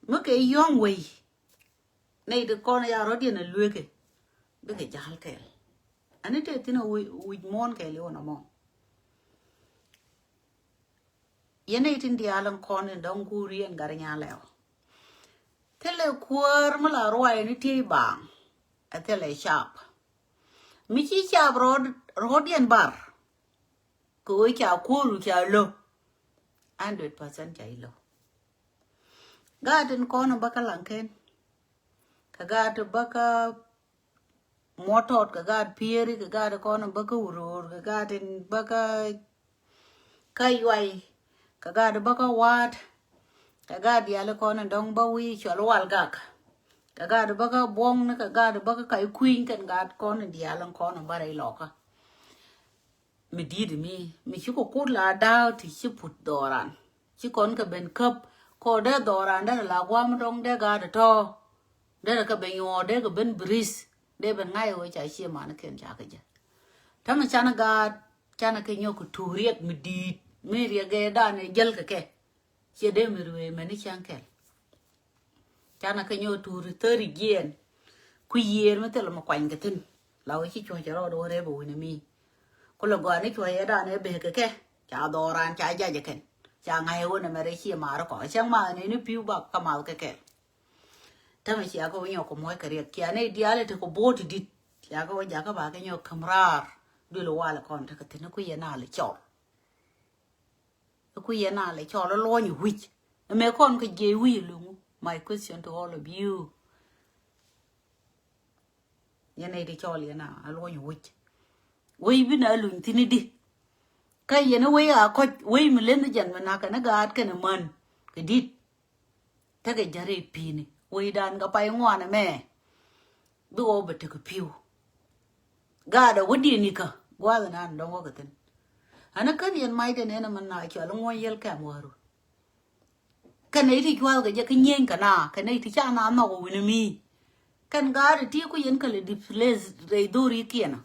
mới cái yong quỳ này được con ya rồi đi này lùi cái biết cái chal cái anh ấy thế nó uy mon cái liệu nó mong yên này tin dia lang con en dong kurian garnya leo thế là quơ mà là rồi này thì bang thế là sharp mi chi sharp rồi điền bar cô cha cô lu cha lo 100% chạy lo garden con baka langken ka gad baka motot ka gad pieri ka gad con baka urur ka gad baka kaywai ka gad baka wat ka gad yale con dong bawi chol wal gak ka gad baka bong ka gad baka kai queen kan gad con dialang con bare loka mi did mi chuko kula daw ti chiput doran chi con ka ben cup ko de doran de la gwam dong de ga de to de ka ben yo de ka ben bris de ben ngai wo cha chi ma na ken cha ka je tam cha na ga cha na ke nyo ku turiet mi di mi ri ga da ne jel ka ke che de mi ruwe me ni chan kel cha na ke nyo turi teri gien ku yer me te lo ma kwan ka tin la wo chi cho cha ro do re bu ni mi ko lo ga ni cho ya da ne be ka ke cha doran cha ja je ken cha ngày hôm nay mà đây chia mà nó có chẳng mà này nó piu bạc cầm áo cái thế mà chị có nhau có mỗi cái việc kia này đi ăn thì có bố thì đi chị có bây giờ các bạn cái nhau camera đưa lo qua là còn cái thứ nó cứ yên nào lại chọn nó cứ yên nào lại chọn nó lo nhiều huyết mấy con cái gì huyết luôn my question to all of you nhà này đi cho liền nào lo nhiều huyết huyết biết nào luôn thì đi cái gì nó quay à coi quay mình lên nó dần mà nãy cái nó gạt cái nó mần cái đít thế cái giờ này pin quay đàn cái bay ngoan này mẹ đua bật cái piu gạt ở quên đi cả qua rồi nè đâu có cái tên anh cái gì mai cái này nó mình nói cho nó ngoan yel cả mua rồi cái này thì qua cái nhện cả na cái này thì cha nó mà có win mi cái gạt thì có yên cái là display rồi đôi kia na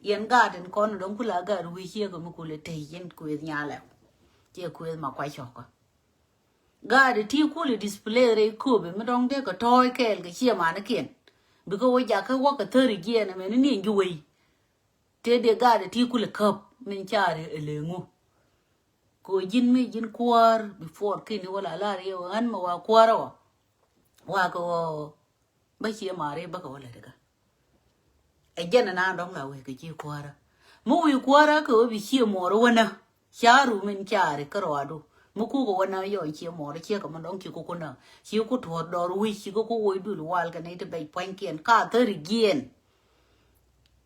yên garden con đông kula gar wi chia ko mu le te yen ku nya la che ku ma kwai chok garden ti ku le display re ku be mu dong de ko toy kel ke chia ma na kien bi ko ja ka wa ka theri gi na me ni ngi wi te de garden ti ku le kap min cha re le ngu ko jin mi jin kwar before kin wala la re an ma wa kwaro wa ko ba chia ma re ba ko wala de ai dân na đóng là về cái chi qua đó mua qua đó cứ bị chia mỏ rồi nè xả rồi mình trả rồi cái rồi đâu mua cô có nè giờ chia mỏ rồi chia cái mình đóng chia cô nè chia cô thọt đó rồi chia cô quay đuổi loal cái này thì bị phanh kiên cả tới riêng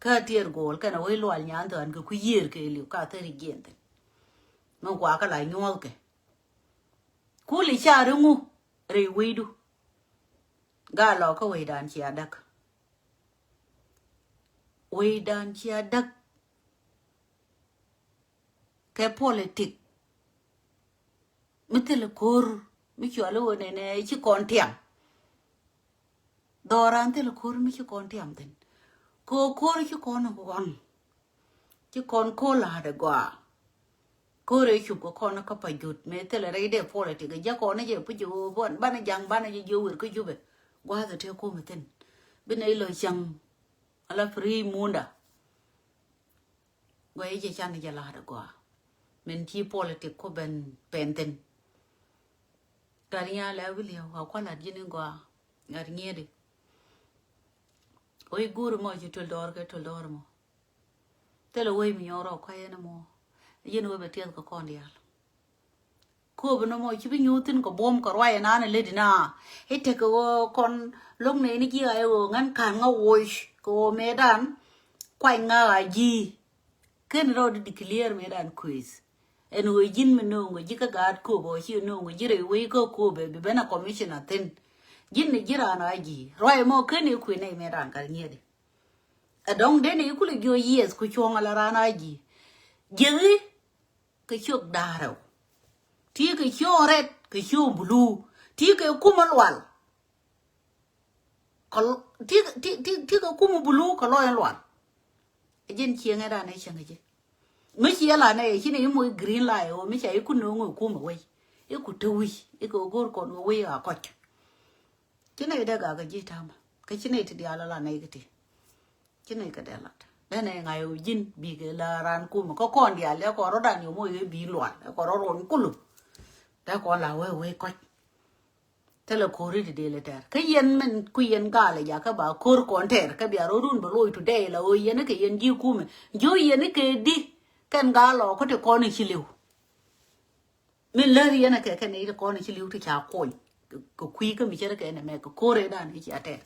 cả tiền gol cái nào quay loal nhàn thôi anh cứ quay cái liệu cả tới riêng thôi mà qua cái lại nhau cái cô lấy xả rồi ngu rồi quay đu gà lò cái quay đàn chia đắc way dan chia đắc cái politic mới là cor mới chua luôn này chứ còn thèm doran thế là cor mới chứ còn thèm thế cor chứ còn cô là được quá cô ấy chụp con nó có phải giật mấy thế là đây để politic cái giá con nó giờ bây giờ bọn ban này giang ban này giờ cái chụp qua rồi theo cô mà tên bên này lời chăng ala free munda goye je chan je la da kwa men ti politic ko ben penten garinya la wili wa kwa la jinin gwa garinya de oy guru mo je tol dor mo telo we mi yoro kwa yana mo yin we betel ko kon dial ko bno mo chi bi nyutin ko bom ko rwa na le dina hete ko kon long ne ni ki ayo ngan kan nga wo ko medan quanh nga gì cái rồi đi clear medan quiz en we jin me no we jika gad ko bo chi no we jire we ko be be na commissioner ten jin ni jira na ji roi mo ke ni ku nei medan kar nye de adong de ni ku le yo yes ku chonga la rana ji jiri cái chuột đà đâu thì cái chuột red cái chuột blue thì cái kuma loal còn thì cái kuma blue có loal loal cái dân chia ngay ra này chẳng cái gì mấy chia là này khi này mới green lại rồi mấy chạy cũng nấu ngồi kuma quay cái cũng thui cái cũng còn ngồi à coi chứ này đã cả cái gì tham cái chứ này thì đi là này cái gì chứ này cái là đây này ngày ở dinh bị cái là ran cu mà có con đi là có nó đang nhiều môi cái bị loạn có nó rốn cú lụt đã có là quay coi thế là cô đi đi lên đây cái yên mình quy yên cả là giá các bà cô còn thế cái bây giờ run bà lôi today là ôi yên cái yên diêu cu mà diêu yên cái đi cái gà lò có thể con này chỉ liu mình lơ yên cái này là con này chỉ liu thì chả coi cái quy cái mình chơi cái này mẹ cái cô đấy đàn cái chả thế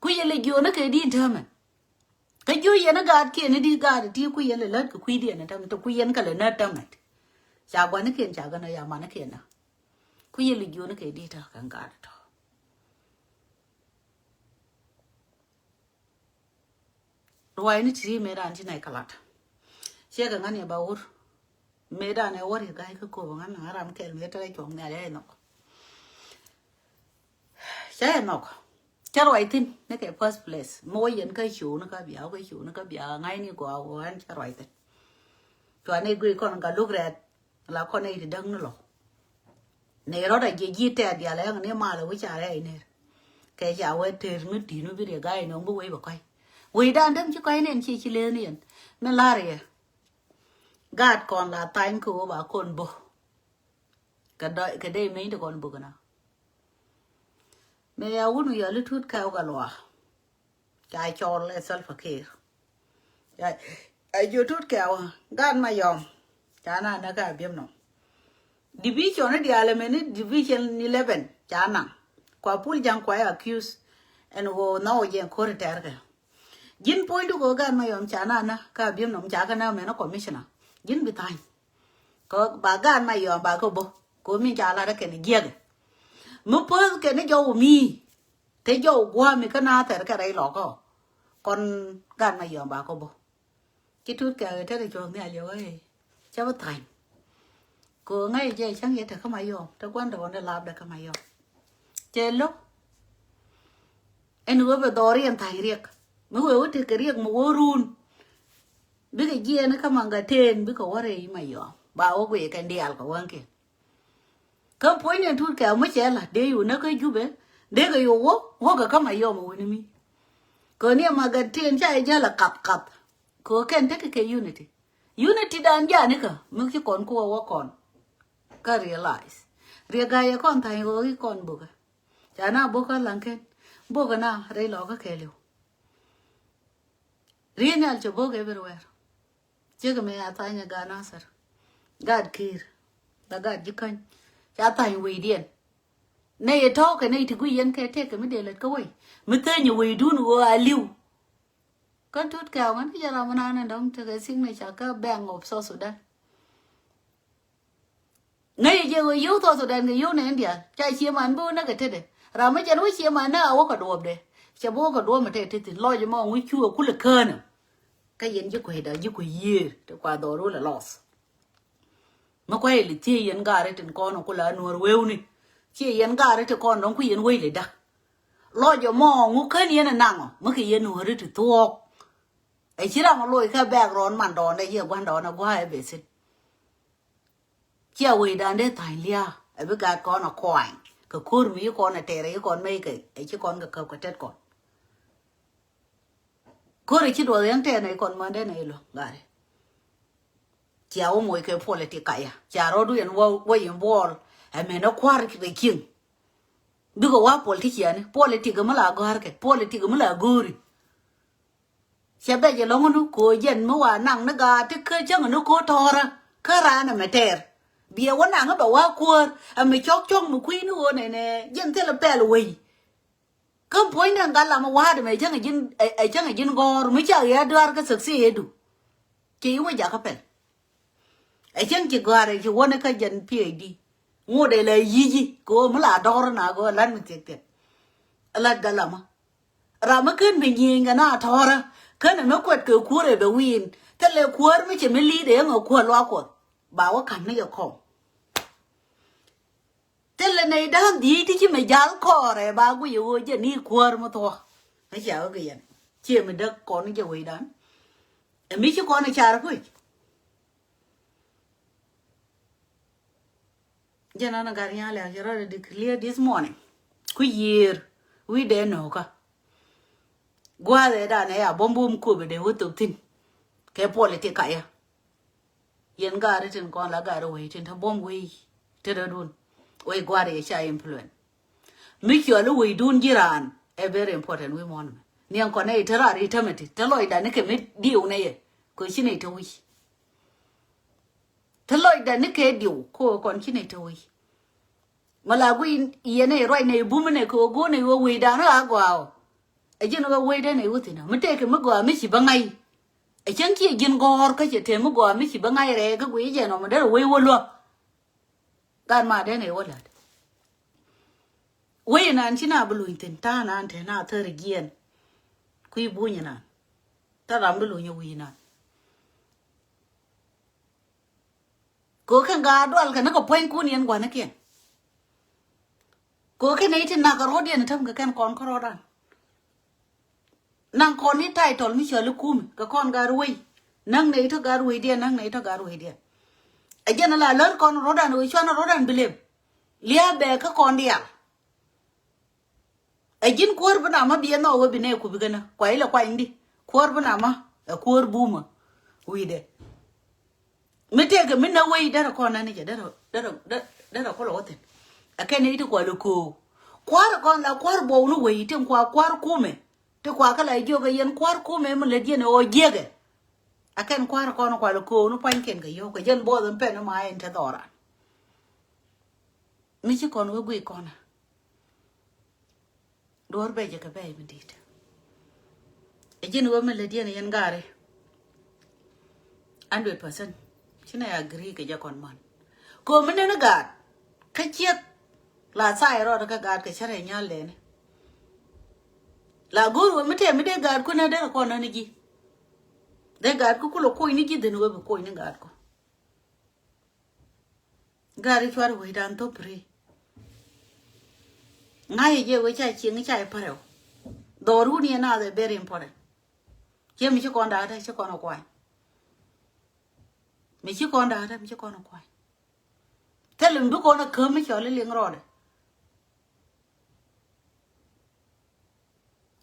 quy yên là diêu nó cái đi thôi mà cái diêu yên nó gạt kia nó đi gạt thì quy yên là lết cái quy đi này thằng tôi quy yên cái là nát thằng này chả quan nó kia chả cái này mà nó kia nào quy yên là diêu nó cái đi thôi càng gạt thôi rồi nó chỉ mấy đàn trên này cả lát xe cái ngành này bảo mấy đàn này ori cái cô bằng ngành làm cái mấy cái chỗ này đấy nó xe nó chả rồi tin nó cái first place mỗi yên cái chủ nó cái chủ nó cái biểu ngay như của anh chả rồi tin cho anh ấy gửi con cái lúc ra là con này thì đăng nó lọ này đó là gì tệ đi lại anh ấy mà là với chả đấy này cái chả với thì nó đi nó bị cái gai nó không có quay quay đàn đâm chứ quay nên chỉ lên liền mình la rồi gạt còn là tay của bà con bố cái đây mấy đứa con bố cái nào mẹ út bây giờ lướt thút cao cả loa cái cho lại self care cái ai vô thút cao gan mà yom chả na nó cái biếm nó division nó đi ale mình division 11 chả nặng qua pool giang qua accuse and go now again court cái jin point ko gan ma yom chana na ka biếm nó chả cái nào mẹ nó commissioner jin bị tai có bà gan ma yom bà có bố có mình chả là cái này giết một bữa cái này giàu mi thế giàu quá mi cái nào thế cái đấy lọ có còn gan ma yom bà có bố cái thứ cái thế là cho mẹ liều ấy cháu bất thành cô ngay vậy chẳng vậy thì không ai yom tôi quan đầu nó làm được không ai yom chơi lúc anh nuôi về đó riêng thay riêng mới vừa thì cái riêng mua run biết cái gì nó không mang cái tiền biết có gì mà yom bảo vệ cái đèn của anh kia cái point này thôi kéo mới chơi là để yêu nó cái chú bé để cái yêu wo cái không ai yom mà quên mi còn nếu mà cái tiền chạy ra là cặp có cái cái unity đàn giá nữa cơ mới chỉ còn cô wo còn cái realize cái con thay cái con bố cái chả nào bố cái lăng cái bố cái nào đây lo cái khéo riêng nhau cho bố cái everywhere chứ cái mẹ thay nhà gana sir God kir da God jikan chả thay quỳ điện này thọ cái này thì quý yên cái thế cái mới để lại câu ấy mới thấy nhiều quỳ đun của liu con thốt kẹo ngắn cái giờ mà này đóng cho cái sinh này chả có bèn ngộp so số đây ngay giờ người yếu thôi số đây người yếu này anh điền chạy chia mà anh bố nó cái thế đấy rồi mấy chân nuôi chia mà nó ở cái đồ đấy chả bố cái đồ mà thế thì lo cho mà nguy chua cũng là cơn cái yên chứ quỳ đó chứ quỳ gì để qua đồ đó là loss mà quay lại chia yên gà đấy trên con nó cũng là nuôi weu này chia yên gà đấy trên con nó cũng yên quỳ lại đó lo cho mà ngủ cái này là nặng mà cái yên nuôi đấy thì thuốc ấy chỉ là một lối cái background màn đòn đây giờ quan đó nó quá hay bể xin chia quỳ đàn đấy thành lia ấy bây giờ con nó khoảnh cái khuôn mấy con này tè đấy con mấy cái ấy chứ con cái câu cái chết con cô ấy chỉ đuổi anh tè này con mà đây này luôn gà đấy chiao mỗi cái politics à chả rồi đuổi anh vô yên ball ấy mình nó khoa cái chuyện đứa có quá politics mà là gà cái politics mà là guri sẽ bây giờ nó cố dân màว่านั่งnó gà thì cứ chẳng nó cố thò ra cứ ra này mà tè bia quá nàng nó bảo quá cua mày chóc một quý nữa này nè dân thế là bè lùi cứ phối nàng gà làm quá thì mày chẳng là dân gò mới chờ ra đưa cái sực xì đủ chỉ quá giờ các bạn ấy chẳng chỉ gà này chỉ quá nó cái dân PhD ngô đây là gì cô mới là đo ra cô lần mình tiệt là gà làm ra mới cứ mình nhìn cái nào thò ra cái nó quật cửa cua để đồ win thế là cua mới chỉ mới lý để ngồi cua loa cua bảo cái cảnh này không thế là này đang đi thì chỉ mày giáo kho rồi bà quý yêu giờ đi cua mà thôi nó chả cái gì chỉ mình được con nó chơi đó mấy chú con nó chả rồi Jana Gariala, you already declared this morning. Ku year, we dare know. Gua there, Dana, boom, could be the wood of thin. Ke politica ya. Yen got it and gone like got away into bomb way to the dun. We got a shy influence. Make your way dun giran, a very important woman. Nian connect her eternity. Tell Lloyd that Nick made deal nay, question it away. Tell Lloyd that Nick deal, co continue away. Malagwin, yene right nay booming ko go ne way down a go. A general way then a within a mistake a mugo, Missy Bangay. A chunky again go or catch a temugo, Missy Bangay, a way, and on the way will look. God, my then a wallet. Way and China Bluinton, Tan and now 30 again. Qui bunyana. Taramble on your winner. Go can guard well can go point Kuni and one again. Go can eat in Nagarodi and Tonga can conquer. Nang Connie title me shall look the con guard away. Nang nato guard away dear, nang nato guard away dear. A general I learned con rodan which one rodan believe. Leah Becker condia. A gin Corbanama be no webinar could begin quite a quindy. Corbanama, a poor boomer. We de. Me take a minute away that a corner, that a color. I can't eat a qualuco. Quar con la quar bone away, tim quar cume. To quack like yoga yen quar cume, melodian or jagger. I can't quar con a qualuco, no pine can go yoga, yen more than pen of my entadora. Michicon will be corner. Door beja ka bay medit. A jin woman lady and gare. 100%. China agree ka jakon man. Ko mene na gad. Ka chiet. La sai ro ka gad ka chare nyal len. La guru mete mede gad ko na da ko na ni gi. De gad ko kulo ko ni gi de no be ko ni gad ko. Gari chwar we dan to pre. Ngay je we chai ching chai pareo. Doru ni na de very important. Je mi con da da che con kwai. Mi chi con da da mi chi con kwai. Tell him do con a come mi chole ling rod.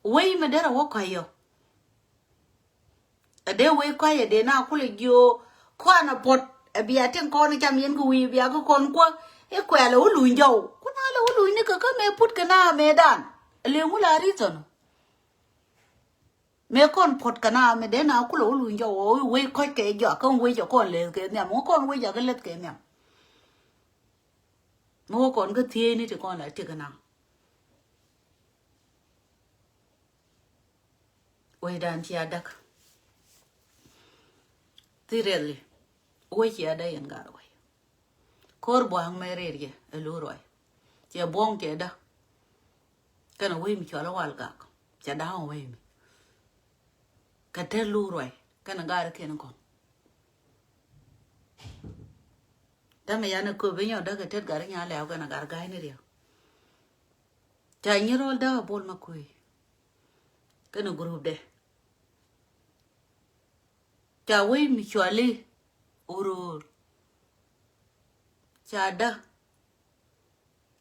We me dera wo kai yo. A de we kai de na kule gyo kwana pot a bi aten con cham yen ku wi bi a ko con kwa e kwa lo lu yo. Kuna lo lu ni ka me put kana me dan. Le mu la reason. Me con pot kana me de na ku lo lu yo we ko ke jo con we jo con le ke ne mo con we jo ke let ke ne. Mo con ke tie ni te con la te kana. We dan ti adak. Ti really. We ti ada yan gar we. Kor buang me re ye e lu roi. Ti bong ke da. Kana we mi chola wal ga. Cha da we mi. Ka te lu roi. Kana gar ke ko. Da me yana ko be nyo da ka te gar nya le kana gar ga ni re. Cha ni rol da bol ma kui. Kana group de. Cha we mi chwali urur. Cha da.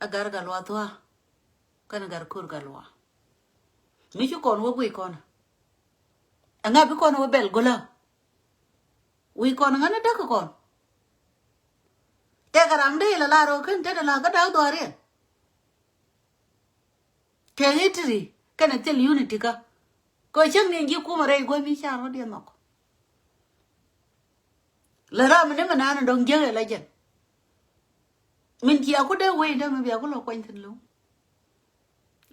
Agar galwa toa. Kana gar kur galwa. Mi chu kon wo we kon. Anga bi kon wo bel gola. We kon ngana da ko kon. Te garam de la ro kan te la ga da do re. Ke hitri kana tel unity ka. Ko chang ni gi ku mare go mi sha ro de no. La ra me ne manana dong je la jen. Min ki aku da we da me bi aku lo kwin tin lu.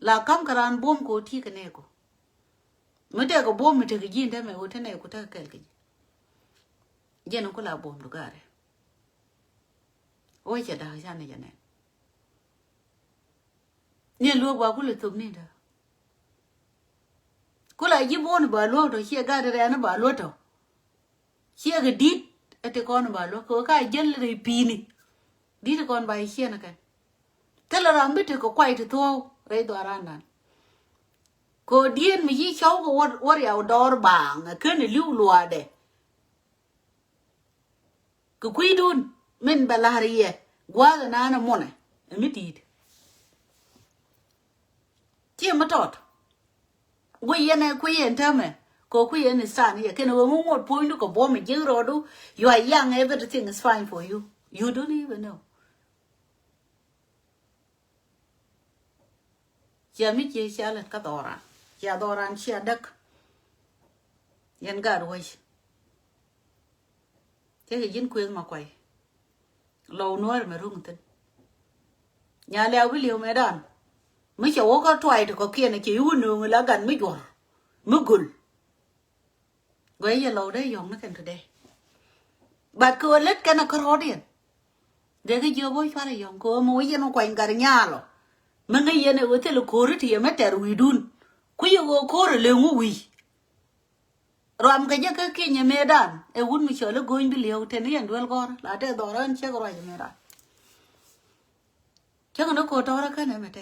La kam karan bom ko ti ka ne ko. Me te ko bom me te gi da me wo te ne ko ta kel gi. Je no ko la bom du gare. O che da ja ne ja ne. Ni lu ba ku le tum ni da. Ku la ji bon ba lo to che ga da na ba lo to. Che ga dit ate kon ba lo ko ka jel re pi ni. Dit kon ba che na kan. Tela rambe te ko kwai to re do arana. Ko dien mi ji chau ko wor ya dor bang ke ni lu luade. Ku kuidun min balariye Gwa the nana money, a meat. Tia matot. We yen a queen tell me. Go queen is son here. Can a woman point to go bomb a year or do? You are young, everything is fine for you. You don't even know. Jamie Charlotte Cadora. Yadora and she a duck. Yan God wish. Take a gin quiz McQuay. Low noir marungton. Yalla William Medan. Mich a walker try to cook in a kiunu lagan migor. Mugul. Where you low day young today. But go let can a corodian. They get your boy for a young go more no quite garignalo. Manga yene will tell a cority a matter we do. Quay go core a little wee. Ram Kajaka Kenya Medan, a wood Michel going below 10 and well gone, latte Dora and Chagora Mera. Chagano Tora can emit.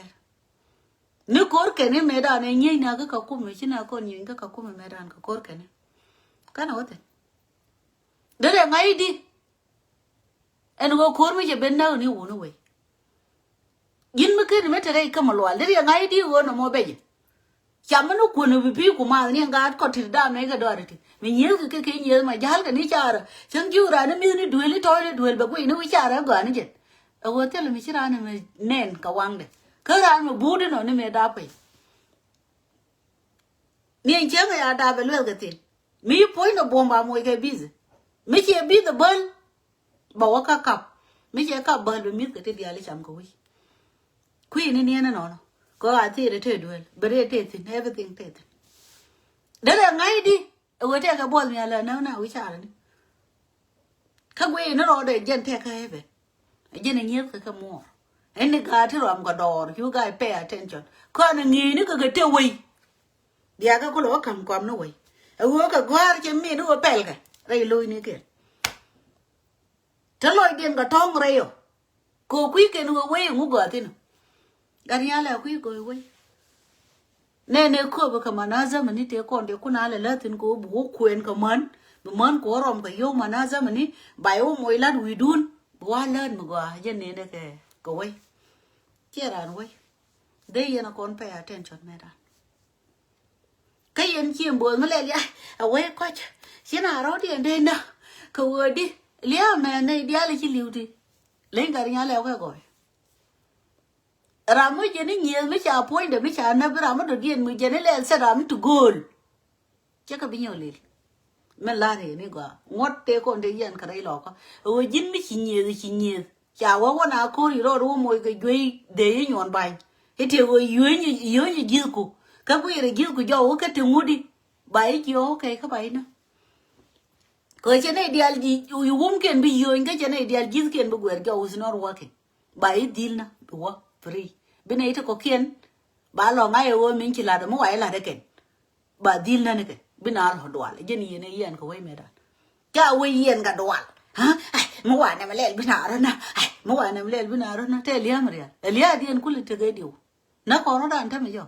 No corken in Medan and ye naga kakum, Machina con Yinka Kakuma Medan, Corken. Can what it? There am I and go call me a bend down you one away. Yin McKin met a come along, there am I one or more baby. Chamano couldn't be command and God cut it down, make a dority. When you can hear my jalk and each other, send you run a minute, duel toilet, duel, but we know each other gone again. I will tell me, Shiran Nen Kawang. Karan a boodin on him made up. Me and Jemmy are double well get in. Me point a bomb, I'm wake busy. Make ye be the burn, but walk a cup. Make a cup burn with milk at the Alisham go. Queen in the end and on. Go out there at well, but it is in everything. There are 90. I will take a ball me now, which are. Come away, not all the gent take a heaven. A gen and years come more. Any garter I'm got door, you guys pay attention. Calling you can get away. The other could come no way. A work a guardian me do a pelga. Ray Louis again. Tell I didn't got tongue rail. Go quick and away who got in. Gariala, we go away. Nene cover come another minute, they call the Kunala Latin go, walk and command. The man quorum the yo manaza mani, by all my lad we do. One learn Mugua, Jenny, go away. Here and way. They in a con pay attention, madam. Kayan Kimbo Malaria, away coach. Sina Rodi and Dana. Cowordy, Lia man, ideology luty. Lingariala go. Ramu Jenny years which are point which I never am to deal with Jenny and said I'm to goal. Check a binoli. Melari, nigga. What take on the yan Karailoka? Oh, Jimmy, she knew. Chawa one I call you room with a gray day in one by. It will you gilku. Come we a gilku jo look at the moody. By you okay, Kabina. Cause an ideal you won't can be you and get an ideal gil can be where goes not working. By Dilna, work free. Benata coquin. Balong I will mean you lad more I lad again. But Dilna again. Binal Hodwal, Jenny and a yan go away, madam. Go away, yan got the one. Huh? Moana, I'm a little binarana. Moana, I'm a little binarana. Tell Yamaria. Elia didn't cool it to get you. No corona and tell me yo.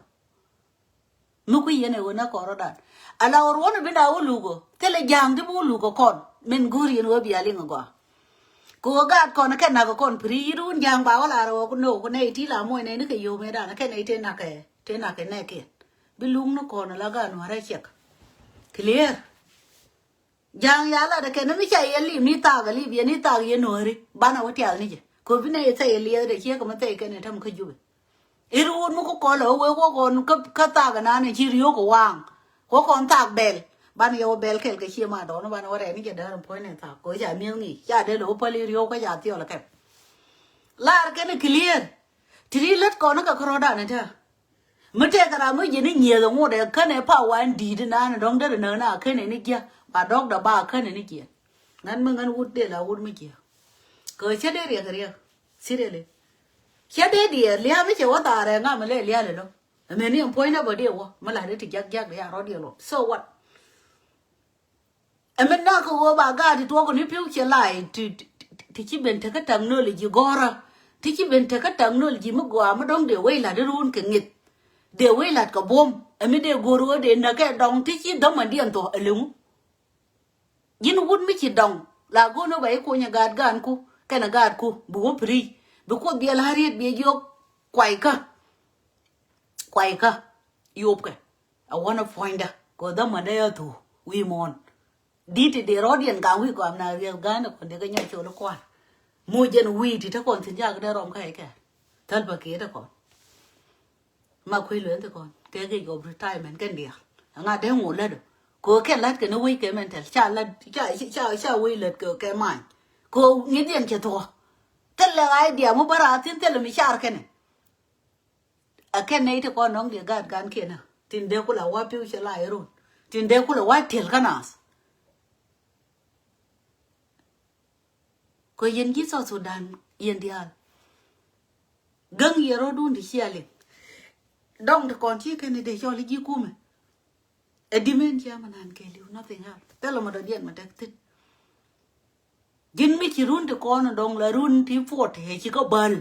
Muki and a no corona. Allow one of it our lugo. Tell a young the lugo con. Men guri and will be a lingo. Go God con a can have a con pre run young bawala or no, when 80 la mo in any you made on a can 18 nake, 10 nake naked. Belum no corner lagan or I check. Clear. Young Yala, the Kanamicha, me tag, leave any tag, you know, Bana what yell, Nija. Could be say a leer, the here come and take any time could you. It would no call over walk on Katagan and Chirioko Wang. Walk on tag bell. Bunny or bell kelk, here my don't know what any get there point and talk. Go ya milny. Ya did opally rioka yatiola cap. Lark and clear. Three let Conaca Corodan at her. Mateka Mujin near the water, can a power and deed and I don't get a can any gear. But dog the bar can any gear. None man would deal, I would make you. Go Chadaria, seriously. Chadadia, Liamicha, what are and I'm a little yellow. And then you point out a deal, Malady Jack Jack, they are audio. So what? And when Nako over God, it walk on your future lie to keep and take a tongue knowledge, Gora. Teach him and take a tongue knowledge, Mugua, don't the way like the room can get. The way like a bomb, and me they go road in the get down, teach you dumb and dear to a loom. You would make it down. La go no way, Konya God Ganku, cái nó gạt cô bố free bố cô bia la riết bia vô quay cả yop cái I wanna find her có đâm mà đây tu we mon đi thì để rodian cả we có na real gan còn để cái nhau chỗ nó quan mua dân we thì ta còn thiên gia cái đó rom cái thật bà kia đó còn mà khuy luyện thôi còn cái của retirement cái gì ngã để ngủ lên được cô cái lát cái nó we cái mình cha lát cha we lát cái mày cô nghĩ điện cho thua tất là idea mua bara tin tất là mình chả cái này cái này thì con nó để gạt gan kia nè tin để cô là wa piu cho lại rồi tin để cô là wa thiệt cái nào cô yên gì sao Sudan yên đi à gần giờ rồi đun đi xia liền đông thì còn chi cái này để cho lấy gì cũ mà dementia mà nàn cái liu nothing else tất là mà đồ điện mà đặc tích jin mi chỉ run thì con đông là run thì phốt thì chỉ có bal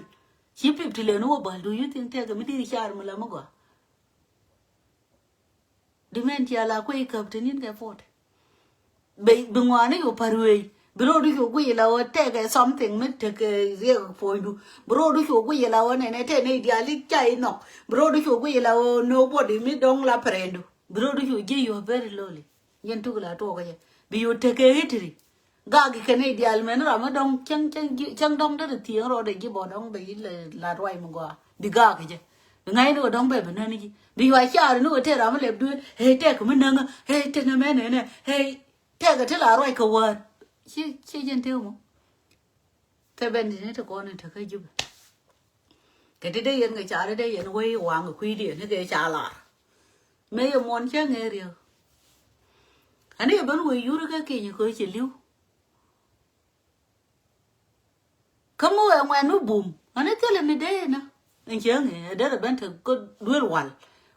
chỉ phim thì lên nó bal do you think thế cái mi đi char mà làm gì dementia là quay cập thì nín cái phốt bị bưng ngoài này có parui bro du ko yela wa take something mit take ze for you bro du ko yela wa ne te ne diali chai no bro du ko yela wa nobody mi dong la prendo bro du ko je you very lowly yen tu la to ga bi you take hitri ga gi kene dial men ra ma dong chang dong da tiếng ro de ji bo dong bi la roi mo ga bi ga ke je ngai no dong be ben ni bi wa cha no te ra ma le du he te ko men nga he te na me ne he te ga te la roi ko wa chị dân tiêu mà thế bên thì nó con này thật hay chứ cái đây yên người cha đây yên quay hoàng người quy điện cái cha là mấy ông món chứ nghe điều anh ấy bên quay vui cái kia như coi chỉ liu không có ở ngoài nó bùm anh ấy cứ làm như thế nè anh chứ nghe đó là bên thực có đuôi loạn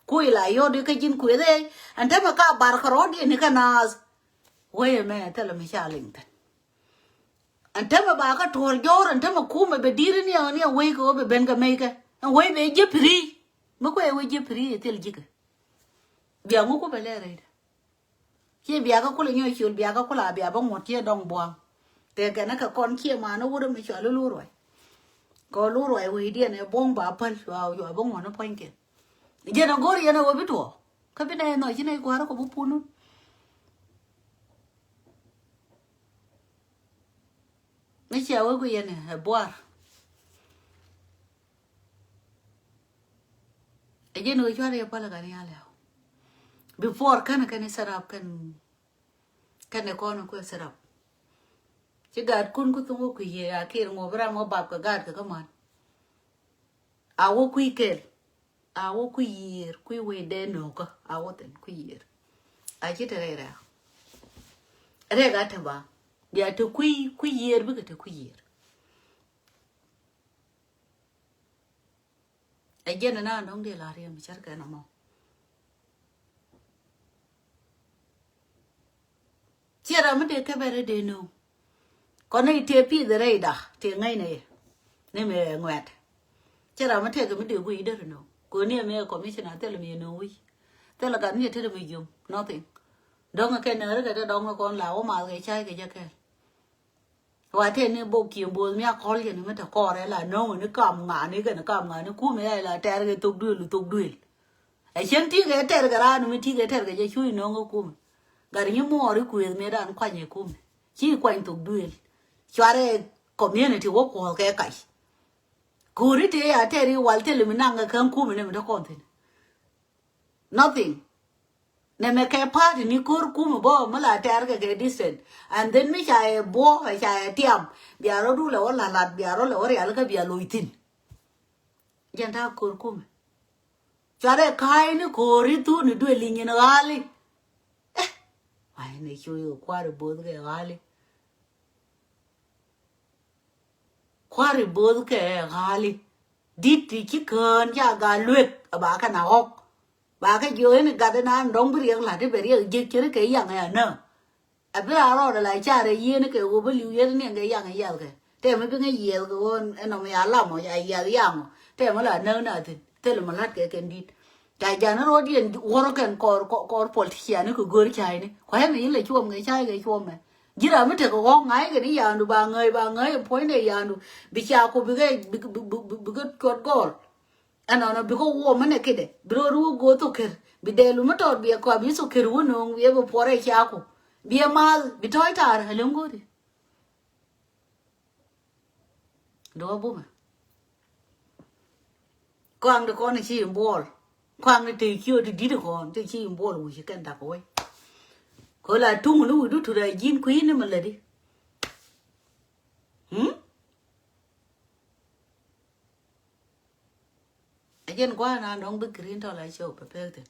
quay lại vô đi cái chân quỷ đây anh thấy mà cả bà kharo đi này cái nào quay mẹ thế là mình cha linh thật antama ba ka tol jor antama kuma be dire ni we ko be ben ga meka we be je pri mo ko we je pri tel jika bia mo ko be le re che bia ka ko le nyoy chul bia ka ko la bia ba ngot che dong boang te ga na ka kon che ma no wo me chwa lu roi ko lu roi we dia ne bong ba pal wa yo ba ngot no point ke je na gori na wo bi to ka be ne no che ne ko ko bu punu mấy chiều ấy quỳ này boar ấy giờ nuôi cho đây bao là cái này before cái này sarap cái này con nó sarap chỉ gạt kun cũng tung quỳ à kia ngồi bram ngồi bạc cái gạt cái màn áo quỳ kề áo quỳ quỳ đen nó cơ áo tên quỳ ai chỉ thế này ra gạt thằng bà dia to quy year bi to quy year again na ndong de la riam char ka na mo chera ma de ka bere de no ko nei te pi de re da te ngai ne me ngwat chera ma te ka mi de quy de no ko ne me commissioner te le me no wi te la kan ni te de me yum nothing dong cái nỡ cái đó dong con lão mà cái chai cái cha cái và thế nên bộ kiểu bộ mẹ con liền mới thằng con đấy là nó cầm ngã nó cú mẹ là tè cái tục đuôi ấy chân tí cái tè cái ra nó mới tí cái tè cái chui nó ngô cú gari như mua rồi cùi mẹ đã ăn khoai nhẹ cú chỉ quanh tục đuôi cho đấy community work của cái cú đi thế à tè đi vào tè mình năng cái khang cú mình mới thằng con thế nothing ne me ke party ni kur kuma bo mala tar ga decent and then mi cha bo cha tiam biaro du la wala la biaro la ore alga bialo itin janda kur kuma chare kai ni kori tu ni du lingi na gali ai ne chuyo kware bod ga gali kware bod ke gali dit ti kan ja ga luet ba ka na ok bà cái dưới này gạt nó đóng bự riêng là cái bự riêng chỉ cái dạng này nè à bây giờ rồi lại cha để yên cái của bự liu yên này cái dạng này dạng cái thế mà cái gì cái con nó mới làm mà ai dạng thế mà là nơi nào thì thế là mà lát cái đi cái giờ nó rồi điện qua cái cor politician nó cứ gửi chai này khoe mình là chuông cái chai cái chuông này jira mi te ko ngai ke ni yandu ba ngai point e yandu bi cha ko bi ke kot gol ana no bi ko wo mane kede bro ru go to ker bi de lu motor bi ko bi so ker wono bi bo pore cha ko bi mal bi toy tar halum go di do bu ma quang de con chi bol quang de te kyo de di de con te chi bol wu chi kan da ko we ko la tung lu du tu da jin quý ni ma le di ajen kwa na dong bi green to la show pe pe te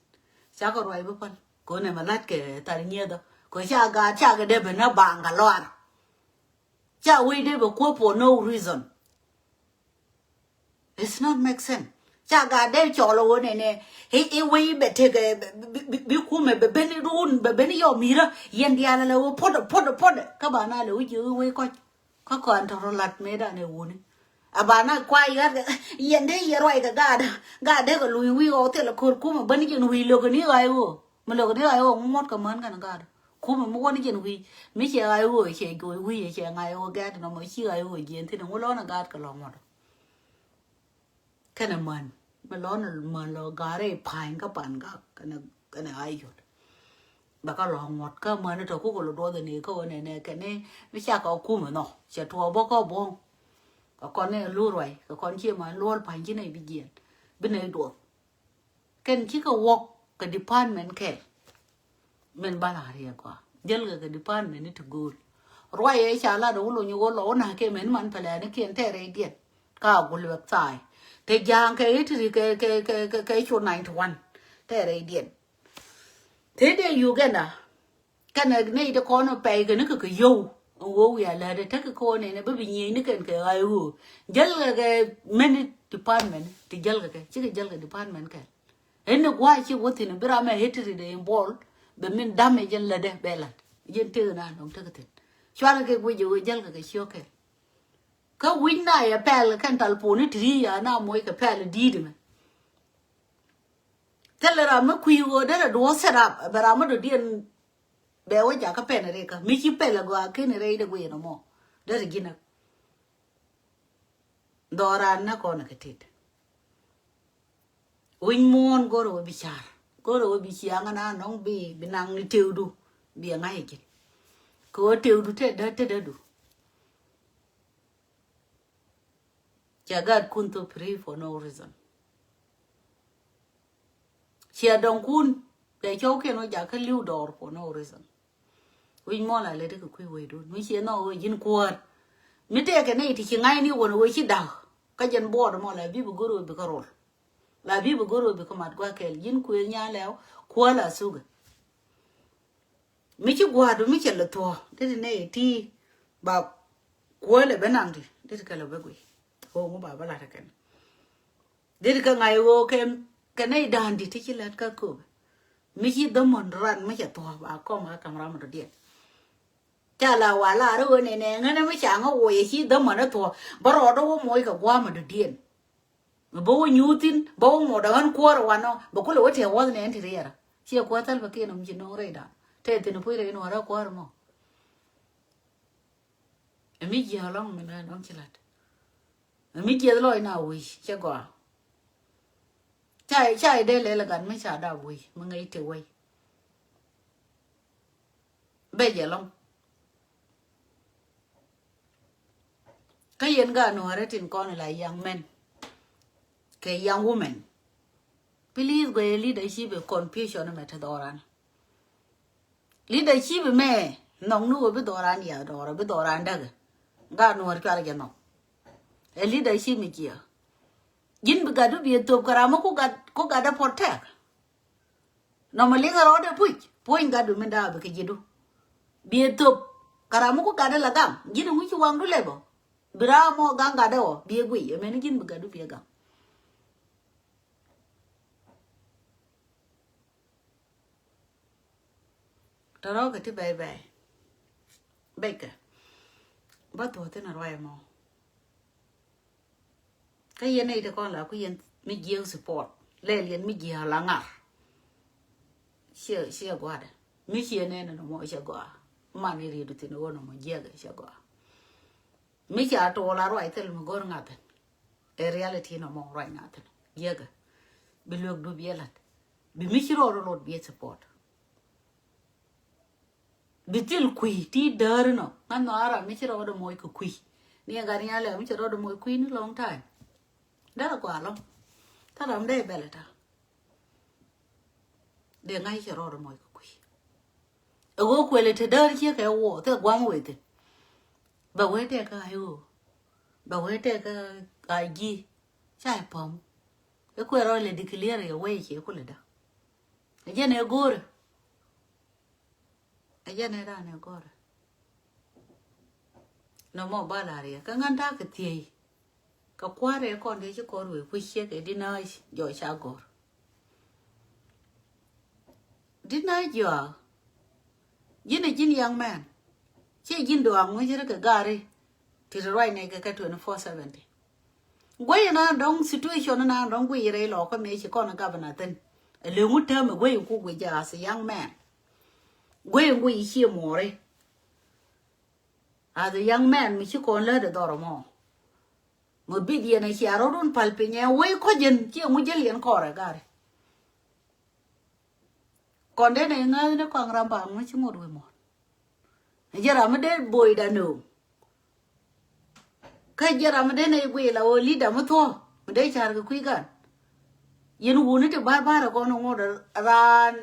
cha ko roi bu pan ko ne ma lat ke tar nye do ko cha ga de be na bang ga lo cha we de be ko for no reason it's not make sense cha ga de cho lo ne he we be te ke bi ku me be ni run be ni yo mi ra yen dia la lo pot ka ba na lo ju we ko kon to lat me da ne wu ni abana kwai ga yen de ye roi ga de ko lui wi o te la ko ku me ben ji wi lo ko ni ai wo me lo ko ni ai wo mot ka man kan ga ku me mo ni jen wi mi che ai wo che go wi che ngai wo ga no mo chi ai wo jen te no lo na ga ka lo mo kana man mà lo gare pain ka pan ka kana ai yo ba ka lo ngot ka ma na to ko lo do de ni ko ne ka ne mi cha ka ku ma no che to bo ko bo ka con ne lu roi ka con chi ma lo pain chi nei bi gen bi nei do ken chi ka wok ka department ke men ba la ri ko jel ga department ni to go roi e cha la do lo ni go lo na ke men man pala ne ken te re diet ka go le sai thế giang cái thì cái chỗ này thuần thế này điện thế để yêu cái này để con nó bày cái nó cái yêu ông bố là để thấy cái con này nó bởi vì nhiều nó cái ai u giờ cái men department thì giờ cái chứ cái giờ cái department cái ấy nó qua chứ có thì nó biết làm hết thì để ball bởi mình đam mê dân là để bè là dân tiêu na nó thấy cái gì cho nên cái bây giờ giờ cái siêu cái ka winna ya pel kan talponi tri ya na moy ka pel didi me telera ma kuigo dara do serap bara ma do dien be wa ja ka pen re ka mi chi pel go a ken re de go no mo dara gina dora na ko na ketit win mon go ro bichar go ro bi chianga na nong bi binang ni teudu bi ngai ki ko teudu te du God kun to pray for no reason. Chia dong kun để cho cái nó giả cái lưu đỏ for no reason. Win mo là lấy được cái quỷ đun. Mình chia nó yin quật. Mình thấy cái này thì chỉ ngay ni quần quỷ chỉ đào. Cái chân bò đó mo là bi buguru bi karol. Là bi buguru bi kamat qua cái yin quỷ nhà léo quật là sugar. Mình chỉ quật mình chỉ là thua. Thế này thì bảo quật là bên nào thì thế cái là bên quỷ. Ngo ba la ta kan dir ka ngai wo cái này đàn thì thích là cái cô mi chi do mon ran ma cha to ba ko ma camera ma dia cha la wa la ro ne ngana ma cha ngo wo chi do mon to ba ro do mo ka kwa ma dia bo nyutin bo mo da han ko ro no ba ko lo te wa ne ti ra chi ko tal ba ke no mi no re da te te no pu re no ra ko ro mo mi ji halong me na no chi la mi kia lôi nào vui chứ quả chạy đây lấy là gần mấy chả đào vui mà ngay từ quay bây giờ long cái yên gà nó ra trên con là young men cái young woman please go leadership confusion mà thật đó ran leadership mẹ nông nu bị đó ran ya đó bị đó ran đó gà nó ra cái nó leadership mi kia jin bi gadu bi to karama ko gada portek no ma linga rode puin gadu men da be jidu bi to karama ko gada lagam jin ngu ci wang du lebo bra mo ganga da o bi gui men jin bi gadu bi gam taro ka ti bye beka ba to te na roya mo cái này thì con là cái yên mi gieo support lê liền mi gieo là ngả xia quá đấy mi xia này nó mọi xia quá mani ri du tin wono mo jega shago mi cha to la roi tel mo gor ngaten e reality no mo roi ngaten jega bi lok du bielat bi mi chiro ro lot bi support bi til kui ti dar no ngan no ara mi chiro do moy ko kui ni ga ni ale mi chiro do moy kui ni long time da la kwa lo ta ram de beleta de ngai chiro do moy ko kui e go kwele te dar che ka wo te gwang we te ba we te ka ayo ba we te ka ai chai pom e ko ro le declare ye we che ko le da e je ne gore e je ne ra ne gore no mo ba la re ka ngan ta ke ti ka kwa re ko de che ko ru ku che ke dinai jo cha gor dinai jo jin young man che jin do ang mo che ka gare ti right ne ka 24/7 gwai na dong situation na dong gwai re lo ko me chi ko na governor ten le mu ta me gwai ku gwai ja as young man gwai chi mo re as a young man mi chi ko le de doro mo bi di na chi aro run pal pe nya wai ko jen chi mu je lien ko re gare kon de ne nga ne ko ram ba mo chi mo do mo jara me de boy da no cái giờ làm đến này quỳ là ôi leader mới thua mình đây chả cái quý gan yên u nó thì ba là con ông ngồi ran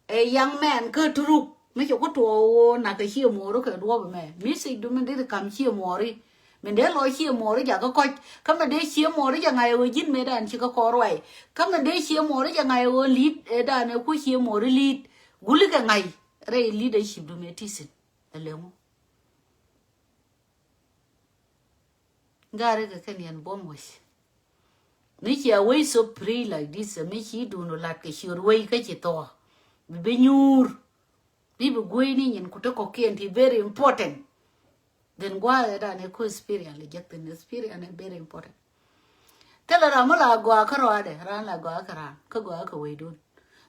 a young man cơ tru mấy chỗ có trụ là cái chiều mùa đó cái đua với mẹ biết gì đó mình đây cầm chiều mùa đi mình để lôi chiều mùa đó giờ có coi các mình để chiều mùa đó giờ ngày ơi dính mấy đàn chỉ có co rồi các mình để chiều mùa đó giờ ngày ơi lead đàn này cuối chiều mùa đó lead guli cái ngày đây leadership đó mấy tí xin là không gare ka Kenyan bomb was ni chi away so free like this me chi do no lat ke shur way ka chi to be nyur bi bu goy ni nyen ku to ko ken ti very important then gwa da ne ko experience le jek ten experience ne very important tela ra mala gwa ka ro ade ran la gwa ka ran ka gwa ka way don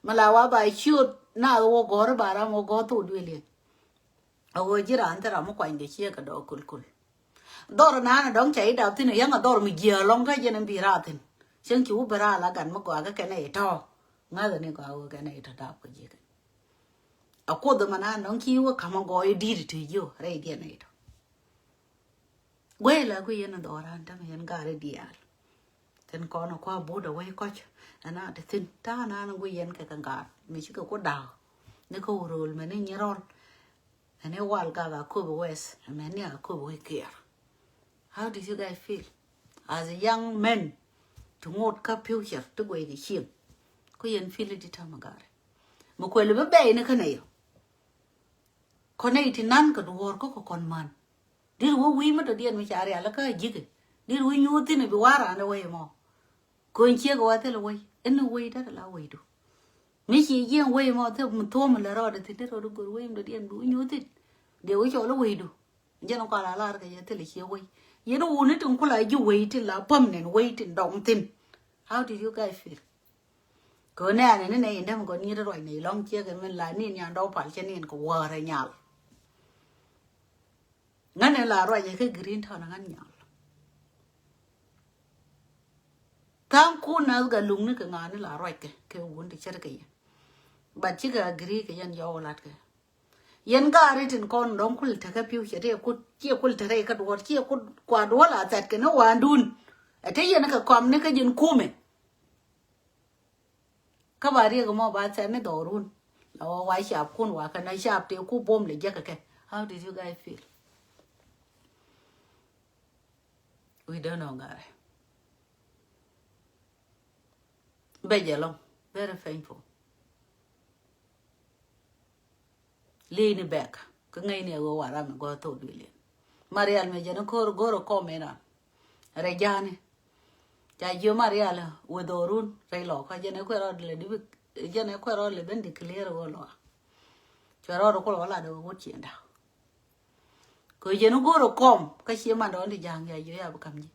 mala wa ba shoot na wo gor bara mo go to dwele awo jira antara mo kwa inde chi ka do kul dor na dong chai da tin yang dor mi gia long ka jen bi ra tin chen chu bra la gan ma kwa ka ne to nga da ne kwa ka ne ta da ko je a ko da mana dong ki wa kama go e di ti yo re di ne to gwe la ku yen dor an ta yen ga re di al ten ko no kwa bu da we ko ana de tin ta na no gwe yen ka kan ga mi chi ko da ne ko rol me ne nyerol ane wal ga ko wes me ne ko we care. How did you guys feel as a young man to ngot ka future to go the shim ko yen feel it tamagare mo ko le be ne kana yo ko ne ti nan ka duor ko kon man dir wo wi ma to dien mi chare ala ka jige dir wo nyu ti ne bi wara na we mo ko nche go wa te le we en we da la we do mi chi yen we mo te mo to mo le ro de ti ro do go we mo dien du nyu ti de wo cho lo we do je no ka la ka ye te le chi we you know, when it uncle you waiting la permanent waiting don't think. How did you guys feel? Go na and then them go near right ni long check and when la ni yan do pal chen in ko war nyal. Ngan la right ye green town ngan nyal. Tang ku na ga lung ni ka ngan la right ke won de cher ke. But chi ga agree ke yan yo lat ke. Yen ga ritin kon dong kul ta ka piu che ku che kul ta re ka do che ku kwa do la tat ke no wandun ate yen ka kom ne ka jin kume ka ba ri ga mo ba cha ne do run lo wa sha kun wa ka na sha te ku bom le je ka ke. How did you guys feel? We don't know guy be jelong very painful lean back ka ngai ne go wara me go to dile marial me jeno ko goro ko mena re jane ja yo marial we dorun re lo ka jene ko ro le di jene ko ro le ben di clear go lo chero ko la do go chienda ko jeno goro kom ka chi ma do ni jang ya yo ya bu kam ji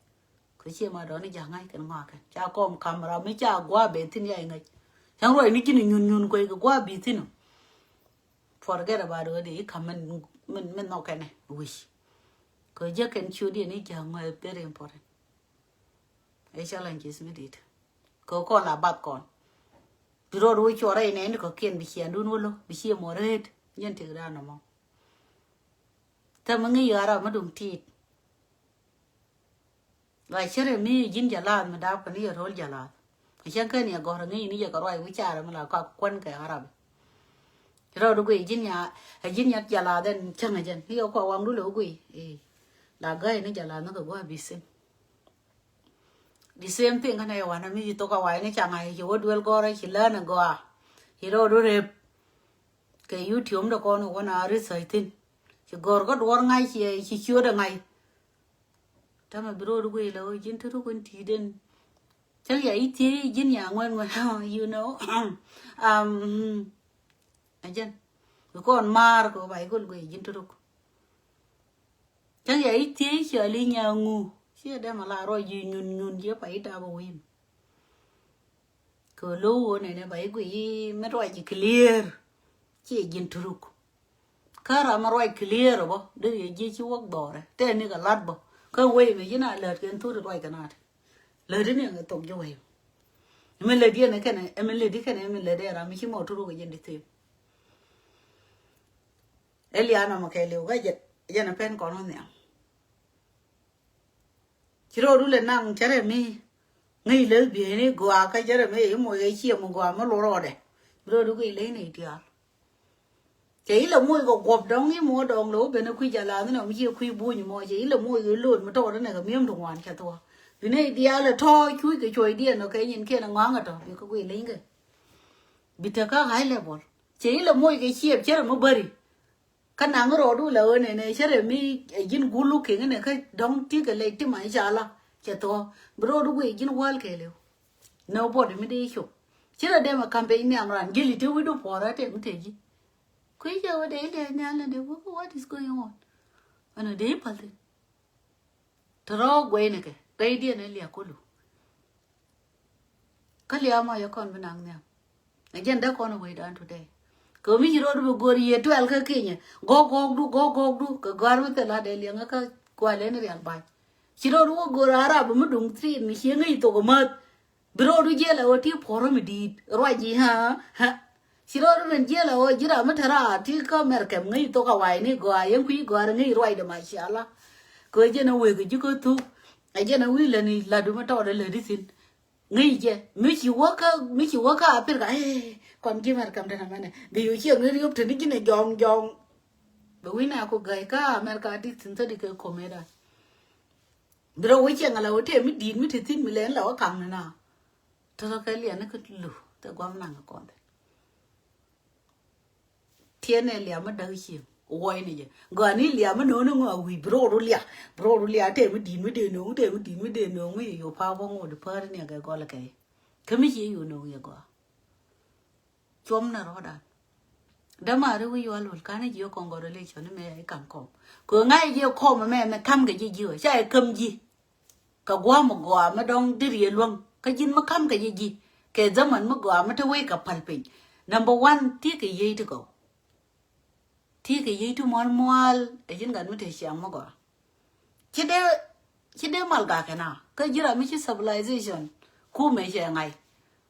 ko chi ma do ni jang ai kan ma ka cha kom camera mi cha gwa be tin ya ngai chang ro ni kin nyun ko gwa bi tin forget about it đi come mình nó cái này wish có giờ cần chú đi này chẳng mà very important ấy challenges mình đi có con là bắt con biro đuôi cho đây này có kiên bị khiên luôn luôn bị khiên mồ hết nhân thực ra nó mà ta mà nghĩ ra mà đúng thiệt lại chơi mi dính giả lan mà đáp cái này rồi giả lan chẳng cái này gọi là nghĩ giờ có rồi với cha mà là có quân cái Arab rồi đuôi dính nhà giả lan đến chẳng hay chẳng hiểu có ông đuôi đuôi là cái này giả lan nó có bị xem the same thing cái này wana mi to ka wai ne changa hi wo duel go ra hi la na go hi ro do re ke YouTube da ko no wana ri sai tin hi gor go dor ngai hi chua da ngai ta ma bro du gui lo jin thu kun ti den chắc vậy thì jin ya ngoan you know ajan con mar ko bai ko gui jin thu chắc vậy thì chờ li nhà ngu chia đem mà là rồi gì nhún chia bảy ta bao nhiêu cứ lâu này bảy quỷ mới rồi chỉ clear chỉ nhìn trục cả ra mà rồi clear rồi bo đây gì chú quốc bỏ đấy tên này cả lát bo cái quỷ mà chứ nào lợt cái thu được rồi cái nào lợt đấy này người tổng cho quỷ mình lợt đi này cái này mình lợt đi cái này mình lợt đây là mình chỉ một trục cái gì đi tìm Eliana mà cái liều cái gì giờ nó pen còn hơn nè chiro du le nang chere mi ngai le bi ni gwa ka chere mi mo ge chi mo gwa mo lo ro de bro du ge le nei tia chỉ là môi gọt gọt đóng cái mua đòn lỗ bên nó quy trả là nó mới khui bu như mọi chỉ là môi cái lùn mà to đó này cái miếng đồng hoàn cả to vì này đi là thôi chui cái chuối đi nó cái nhìn kia là ngoáng rồi vì có quy lấy cái bị tất cả hai level chỉ là môi cái chiếc chứ là mới bari cái nàng cái rồi là này này chứ là mi nhìn gulu cái này cái đóng tí cái lấy tí máy trả là chả to bro du quy nhìn wall cái liu nobody mới đi chụp chứ là đem mà campaign này mà anh ghi tiêu với đồ phò ra thì cũng thế gì quý giờ đấy là nhà là đều có what is going on anh đấy phải thế thro quay này cái đi này liệt cô lu cái liệt mà giờ con bên anh nè anh dân đã con quay đàn today cứ mình rồi được gọi gì tôi ăn cái kia nhỉ go du cái gar mà tên là để liệt cái qua lên này ăn bài chỉ rồi được gọi ra bấm đúng tri mình xem cái to cái mật bro du je là ở tiếp forum đi rồi gì ha chỉ rồi mình je là ở chỉ là mất ra thì có mer kem ngay to cái vài này gọi em quý gọi ngay rồi đó mà xả la cứ je nó về cái chú có thu ai je nó về là này là đúng mà to đấy là đi xin ngay je mấy chịu quá cả biết cái còn kia mer kem đây là này điều chi người đi up thì cái này giòn bởi nào có gầy cả mer cả đi xin tới đi cái comeda bro với chị là ở thế mới đi mới thì mới lên là ở cẳng này nào tôi cái liền nó cứ lù tôi quăng nàng con đấy thiên này liền mất đời chim ôi này chứ gầnนี้liền mất nó ngồi hủy bro rồi liền thế mới đi nó mớiอยู่phao phong ngồi được phơi này cái gọi là cái mấy chịอยู่nó vậy quoi chôm nó đó đã đâm mà rồiอยู่luôn cái này nhiều con gọi là lấy cho nó mẹ cầm cọp cứ ngay nhiều con mà mẹ thăm cái gì vừa chạy cầm gì cái quả mà đông đi riêng luôn cái gì mà cầm cái gì cái zaman mà quả mà thôi cái phần pin number one thì cái gì đó cậu thì cái gì đó mal cái gì gần mới thấy sáng mà quả chỉ để mal cái nào cái gì là mấy cái civilization khu mấy cái ngày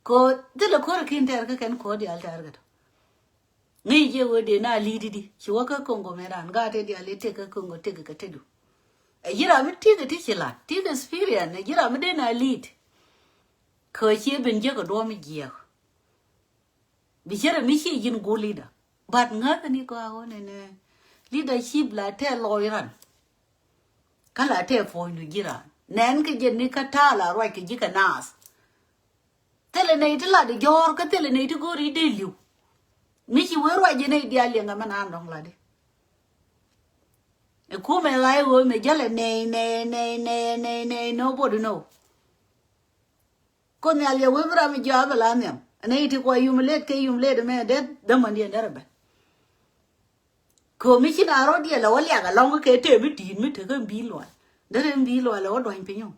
có tức là có cái inter cái có đi alter cái ngay giờ vừa đến là đi đi chúa cái con của mẹ đàn gà thì đi alter cái con của cái thế đủ cái gì là mấy cái chỉ là cái experience cái gì là mấy đến là lead khởi chia bên dưới cái đôi mới dễ bây giờ mấy cái gì cũng leader bắt ngắt cái này có này nè leadership là theo lối răn cái là theo phôi nữa gì ra nên cái gì này cái thà là rồi cái gì cái nas thế là này thế là để gior cái thế là này thì có đi đi liu mấy cái vừa rồi gì này đi liền cái mà ăn đông là đi cô mẹ lại rồi mẹ giờ là nè nobody know con nhà liền vừa ra mẹ giờ về làm nhầm này thì qua yum lết mẹ đấy đâm anh đi ra bên cô mấy cái nào đó đi là lấy cái lòng cái thế mới đi mới thấy cái bí loạn đấy em bí loạn là ở đoàn pin nhau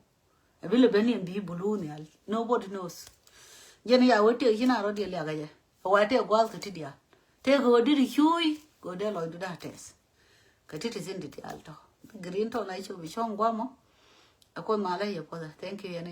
bây giờ bên em bí bulu này nobody knows giờ này ở đây cái nào đó đi lấy cái gì ở đây qua cái gì đi thế cô đi chui go de lo du da tes ka titi zin di alto green to na icho bi chong gwa mo ako mala ya poda thank you yana